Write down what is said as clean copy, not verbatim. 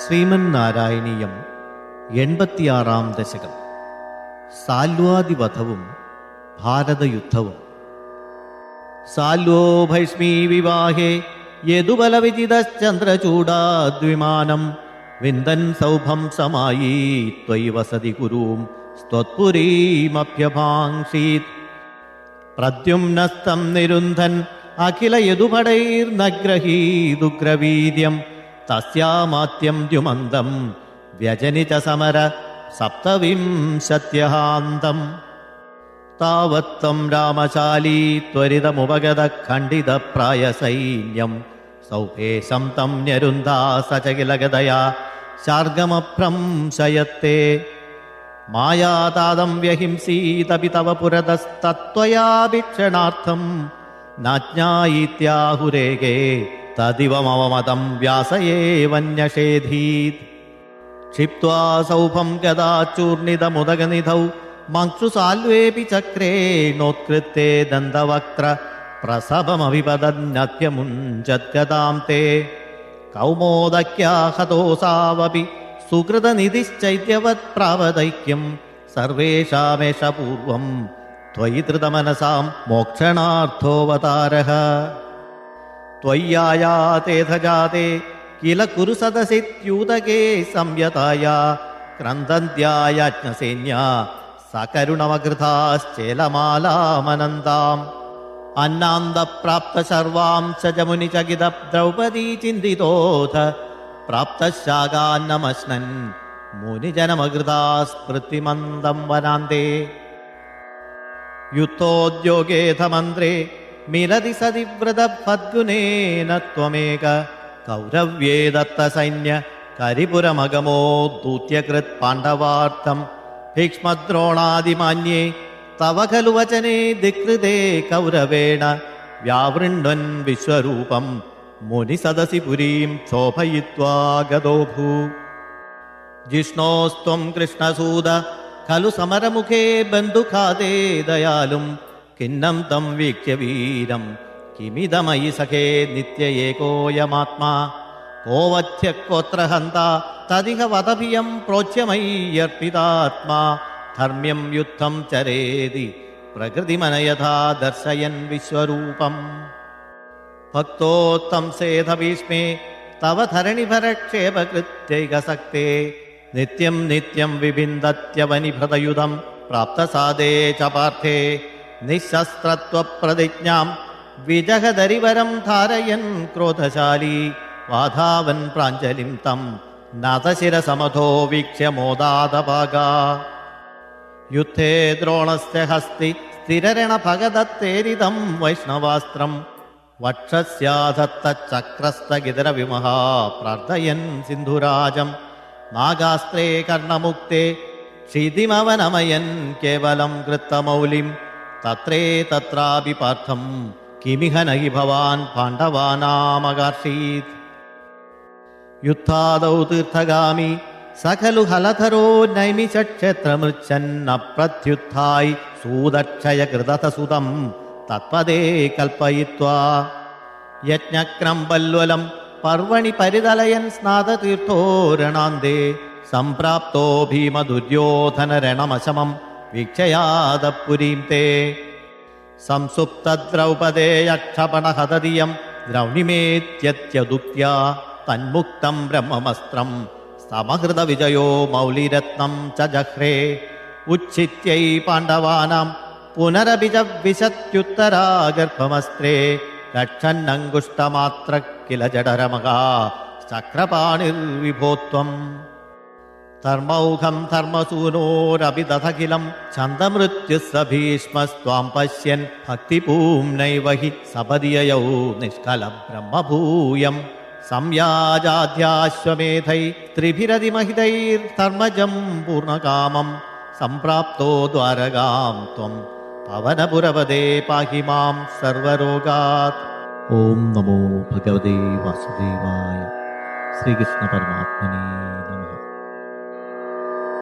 ശ്രീമന്നാരായണീയം 86-ാം ദശകം. സാല്വാദിവധവും ഭാരതയുദ്ധവും. സാല്വോ ഭൈഷ്മീ വിവാഹേ യദുബലവിജിതശ്ചന്ദ്രചൂടാദ്വിമാനം വിന്ദൻ സൗഭം സമായി ത്വയി വസതി കുരൂം സ്ത്വത്പുരീമഭ്യഭാംക്ഷീത്. പ്രദ്യുമ്നസ്തം നിരുന്ധൻ അഖില യദുഭടൈർനഗ്രഹീദുഗ്രവീര്യം തസ്യാമാത്യം ദ്യുമന്തം വ്യജനിത സമര സപ്തവിംശത്യഹാന്തം. താവത്ത്വം രാമശാലീ ത്വരിതമുപഗത ഖണ്ഡിത പ്രായസൈന്യം സൗഭേശം തം ന്യരുന്ധാ സചകിലഗതയാ ശാർഗമഭ്രംശയത്തെ. മായാതാദം വ്യഹിംസീതപി തവ പുരതസ്തത്വയാഭിക്ഷണാർത്ഥം നാജ്ഞായിത്യാഹുരേകേ തദിവമവമതം വ്യാസയേവന്യഷേധീത്. ക്ഷിപ്ത്വാ സൗഭം ഗദാചൂർണിതമുദഗനിധൗ മങ്ക്ഷുസാൽവേപി ചക്രേണോത്കൃത്തെ ദന്തവക്ത്ര പ്രസഭമഭിപതന്നത്യമുഞ്ചദ്ഗതാം തേ. കൗമോദക്യാഹതോസാവപി സുകൃതനിധിശ്ചൈത്യവത് പ്രാവദൈക്യം സർവേഷാമേഷ പൂർവം ത്വയി ധൃതമനസാം മോക്ഷണാർത്ഥോവതാരഃ. ത്വയ്യായാതേധജാതേ കില കുരു സദസിത്യൂതകേ സംയതായ ക്രന്ദന്ത്യായാജ്ഞസേന്യാ സകരുണമകൃതാശ്ചേലമാലാമനന്താം. അന്നാന്തപ്രാപ്തശർവാം സജമുനിചകിത ദ്രൗപദീ ചിന്തിതോധ പ്രാപ്തശാകാന്നമശ്നൻ മുനിജനമകൃതാസ്മൃതിമന്ദം വനാന്തേ. യുദ്ധോദ്യോഗേഥ മന്ത്രേ മിലതി സതിവ്രത ഫദ്ഗുനേന ത്വമേക കൗരവ്യേ ദത്തസൈന്യ കരിപുരമഗമോ ദൂത്യകൃത് പാണ്ഡവാർത്ഥം. ഭീക്ഷ്മദ്രോണാദിമാന്യേ തവ ഖലു വചനേ ധികൃതേ കൗരവേണ വ്യാവൃണ്വൻ വിശ്വരൂപം മുനിസദസി പുരീം ശോഭയിത്വാ ഗതോഭൂ. ജിഷ്ണോസ്ത്വം കൃഷ്ണസൂത ഖലു സമരമുഖേ ബന്ധുഖാദേ ദയാലും കിന്നം തം വീക്ഷ്യ വീരം കിമിതമയി സഖേ നിത്യ ഏകോയമാത്മാ. കോവധ്യക്കോത്ര ഹന്ത തദിഹ വദഭിയം പ്രോച്യമയ്യർപ്പിതാത്മാ. ധർമ്മ്യം യുദ്ധം ചരേതി പ്രകൃതിമനയഥാ ദർശയൻ വിശ്വരൂപം. ഭക്തോത്തം സേധ ഭീഷ്മേ തവ ധരണിഭരക്ഷേപകൃത്യൈകസക്തേ. നിത്യം നിത്യം വിബിന്ദത്യവനിഭൃതയുധം പ്രാപ്തസാദേ ച പാർത്ഥേ. നിശസ്ത്രത്വപ്രതിജ്ഞാം വിജഹദരിവരം ധാരയൻ ക്രോധശാലി വാധാവൻ പ്രാഞ്ജലിം തം നതശിരസമധോ വീക്ഷ്യ മോദാദഭാഗാ. യുദ്ധേ ദ്രോണസ്യ ഹസ്തി സ്ഥിരരണ ഭഗദത്തേരിതം വൈഷ്ണവാസ്ത്രം വക്ഷസ്യാധത്തചക്രസ്തഗിതരവിമഹാ പ്രാർത്ഥയൻ സിന്ധുരാജം. നാഗാസ്ത്രേ കർണമുക്തേ ക്ഷിതിമവനമയൻ കേവലം കൃത്തമൗലിം തത്രേ തത്രാപി പാർത്ഥം കിമിഹ നഹി ഭവാൻ പാണ്ഡവാനാമകാർഷീത്. യുദ്ധാദൗ തീർത്ഥഗാമി സഖലു ഹലധരോ നൈമിഷക്ഷേത്രമൃച്ഛന്നപ്രത്യുത്ഥായി സൂതക്ഷയകൃതസുതം തത്പദേ കൽപ്പയിത്വാ. യജ്ഞക്രംബല്വലം പർവണി പരിതലയൻ സ്നാതതീർത്ഥോരണാന്തേ സംപ്രാപ്തോ ഭീമദുര്യോധനരണമശമം വീക്ഷയാദപുരീം തേ. സംസുപ്തദ്രൗപദേയക്ഷപണഹതദിയം ദ്രൗണിമേത്യത്യദുക്ത്യാ തന്മുക്തം ബ്രഹ്മമസ്ത്രം സമഹൃത വിജയോ മൗലിരത്നം ച ജഹ്രേ. ഉച്ഛിത്യൈ പാണ്ഡവാനാം പുനരഭിജവിശത്യുത്തരാഗർഭമസ്ത്രേ രക്ഷന്നങ്കുഷ്ടമാത്ര കില ജഡരമകാ ചക്രപാണിർവിഭോത്വം. ധർമ്മൗഘം ധർമ്മസൂനോരഭിദധഖിലം ഛന്ദമൃത്യുസ്സ ഭീഷ്മസ്ത്വാം പശ്യൻ ഭക്തിപൂംനൈവ ഹി സപദിയയൗ നിഷ്കല ബ്രഹ്മഭൂയം. സംയാജാധ്യാശ്വമേധൈ ത്രിഭിരതിമഹിതൈർധർമ്മജം പൂർണ്ണകാമം സംപ്രാപ്തോ ദ്വാരകാം ത്വം പവനപുരപദേ പാഹി മാം സർവരോഗാത്. ഓം നമോ ഭഗവതേ വാസുദേവായ. ശ്രീകൃഷ്ണ പരമാത്മനേ നമഃ.